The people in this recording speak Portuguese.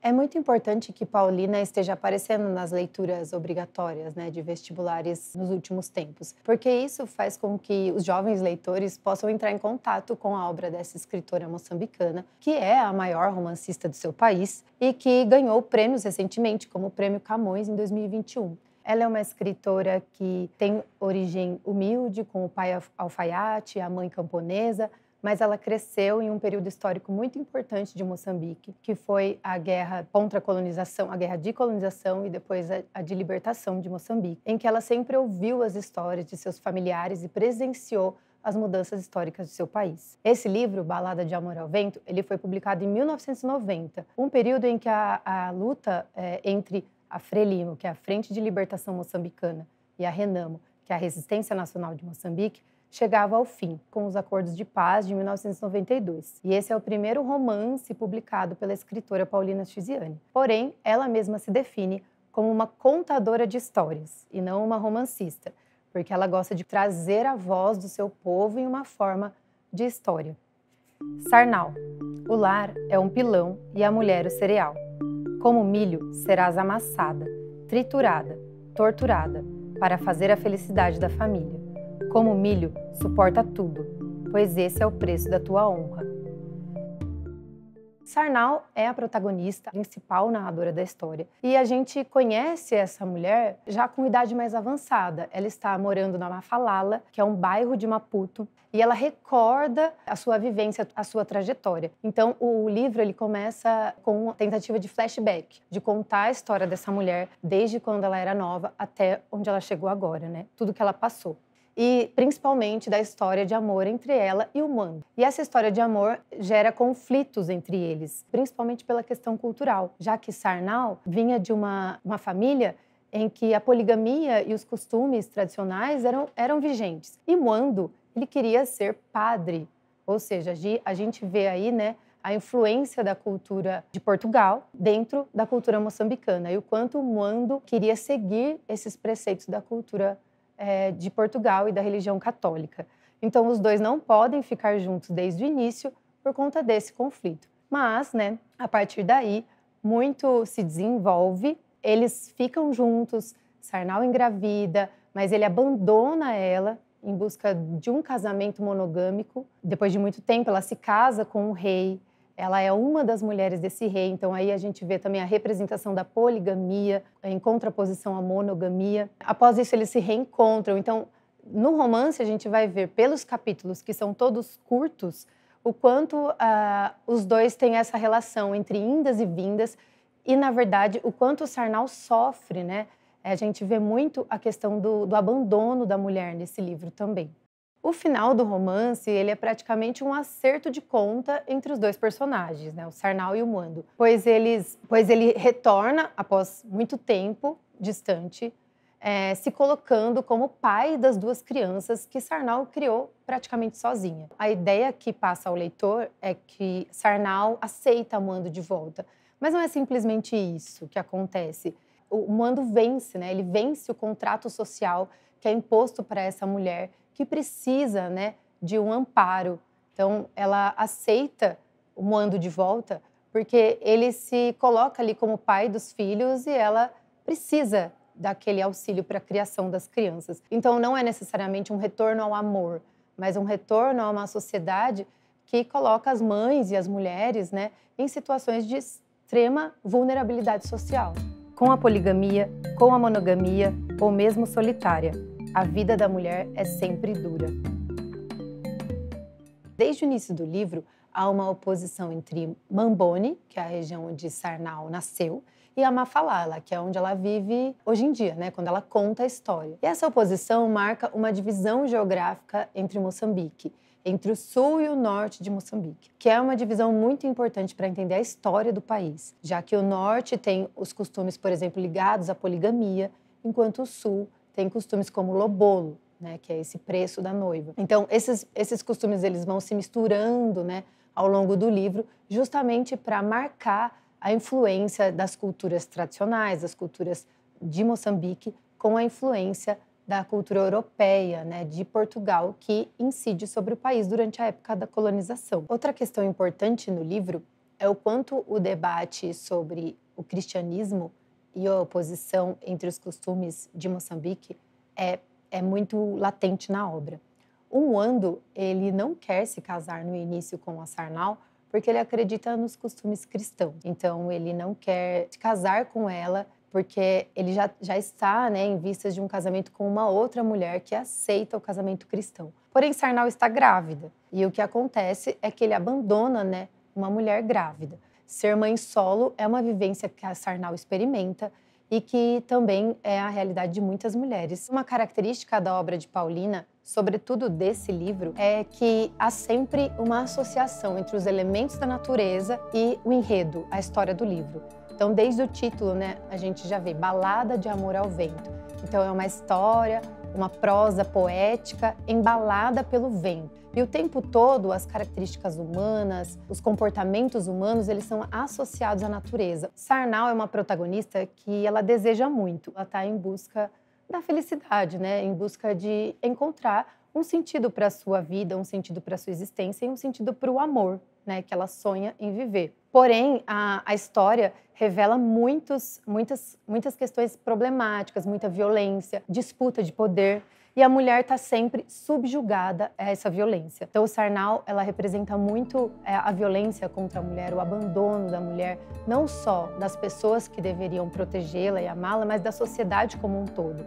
É muito importante que Paulina esteja aparecendo nas leituras obrigatórias, né, de vestibulares nos últimos tempos, porque isso faz com que os jovens leitores possam entrar em contato com a obra dessa escritora moçambicana, que é a maior romancista do seu país e que ganhou prêmios recentemente, como o Prêmio Camões em 2021. Ela é uma escritora que tem origem humilde, com o pai alfaiate, a mãe camponesa, mas ela cresceu em um período histórico muito importante de Moçambique, que foi a guerra contra a colonização, a guerra de colonização e depois a de libertação de Moçambique, em que ela sempre ouviu as histórias de seus familiares e presenciou as mudanças históricas de seu país. Esse livro, Balada de Amor ao Vento, ele foi publicado em 1990, um período em que a luta entre a Frelimo, que é a Frente de Libertação Moçambicana, e a Renamo, que é a Resistência Nacional de Moçambique, chegava ao fim, com os Acordos de Paz de 1992. E esse é o primeiro romance publicado pela escritora Paulina Chiziane. Porém, ela mesma se define como uma contadora de histórias e não uma romancista, porque ela gosta de trazer a voz do seu povo em uma forma de história. Sarnau. O lar é um pilão e a mulher o cereal. Como milho, serás amassada, triturada, torturada, para fazer a felicidade da família. Como milho, suporta tudo, pois esse é o preço da tua honra. Sarnau é a protagonista, a principal narradora da história. E a gente conhece essa mulher já com idade mais avançada. Ela está morando na Mafalala, que é um bairro de Maputo, e ela recorda a sua vivência, a sua trajetória. Então, o livro ele começa com uma tentativa de flashback, de contar a história dessa mulher desde quando ela era nova até onde ela chegou agora, né? Tudo que ela passou. E principalmente da história de amor entre ela e o Mwando. E essa história de amor gera conflitos entre eles, principalmente pela questão cultural, já que Sarnau vinha de uma família em que a poligamia e os costumes tradicionais eram vigentes. E Mwando, ele queria ser padre, ou seja, a gente vê aí, né, a influência da cultura de Portugal dentro da cultura moçambicana e o quanto o Mwando queria seguir esses preceitos da cultura de Portugal e da religião católica. Então, os dois não podem ficar juntos desde o início por conta desse conflito. Mas, né, a partir daí, muito se desenvolve, eles ficam juntos, Sarnau engravida, mas ele abandona ela em busca de um casamento monogâmico. Depois de muito tempo, ela se casa com um rei, ela é uma das mulheres desse rei, então aí a gente vê também a representação da poligamia em contraposição à monogamia. Após isso, eles se reencontram. Então, no romance, a gente vai ver pelos capítulos, que são todos curtos, o quanto os dois têm essa relação entre indas e vindas e, na verdade, o quanto o Sarnau sofre, né? A gente vê muito a questão do abandono da mulher nesse livro também. O final do romance, ele é praticamente um acerto de conta entre os dois personagens, né, o Sarnau e o Mwando, pois ele retorna após muito tempo distante, se colocando como pai das duas crianças que Sarnau criou praticamente sozinha. A ideia que passa ao leitor é que Sarnau aceita Mwando de volta, mas não é simplesmente isso que acontece. O Mwando vence, né? Ele vence o contrato social que é imposto para essa mulher que precisa, né, de um amparo. Então, ela aceita o Mwando de volta porque ele se coloca ali como pai dos filhos e ela precisa daquele auxílio para a criação das crianças. Então, não é necessariamente um retorno ao amor, mas um retorno a uma sociedade que coloca as mães e as mulheres, né, em situações de extrema vulnerabilidade social. Com a poligamia, com a monogamia ou mesmo solitária, a vida da mulher é sempre dura. Desde o início do livro, há uma oposição entre Mambone, que é a região onde Sarnau nasceu, e a Mafalala, que é onde ela vive hoje em dia, né, quando ela conta a história. E essa oposição marca uma divisão geográfica entre Moçambique, entre o sul e o norte de Moçambique, que é uma divisão muito importante para entender a história do país, já que o norte tem os costumes, por exemplo, ligados à poligamia, enquanto o sul tem costumes como o lobolo, né, que é esse preço da noiva. Então, esses costumes eles vão se misturando, né, ao longo do livro, justamente para marcar a influência das culturas tradicionais, das culturas de Moçambique, com a influência da cultura europeia, né, de Portugal, que incide sobre o país durante a época da colonização. Outra questão importante no livro é o quanto o debate sobre o cristianismo e a oposição entre os costumes de Moçambique é muito latente na obra. O Mwando, ele não quer se casar no início com a Sarnau porque ele acredita nos costumes cristãos. Então, ele não quer se casar com ela porque ele já está, né, em vistas de um casamento com uma outra mulher que aceita o casamento cristão. Porém, Sarnau está grávida e o que acontece é que ele abandona, né, uma mulher grávida. Ser mãe solo é uma vivência que a Sarnau experimenta e que também é a realidade de muitas mulheres. Uma característica da obra de Paulina, sobretudo desse livro, é que há sempre uma associação entre os elementos da natureza e o enredo, a história do livro. Então, desde o título, né, a gente já vê Balada de Amor ao Vento. Então, é uma história, uma prosa poética embalada pelo vento. E o tempo todo, as características humanas, os comportamentos humanos, eles são associados à natureza. Sarnau é uma protagonista que ela deseja muito. Ela está em busca da felicidade, né? Em busca de encontrar um sentido para a sua vida, um sentido para a sua existência e um sentido para o amor, né? Que ela sonha em viver. Porém, a história revela muitas questões problemáticas, muita violência, disputa de poder. E a mulher está sempre subjugada a essa violência. Então, o Sarnau, ela representa muito a violência contra a mulher, o abandono da mulher, não só das pessoas que deveriam protegê-la e amá-la, mas da sociedade como um todo.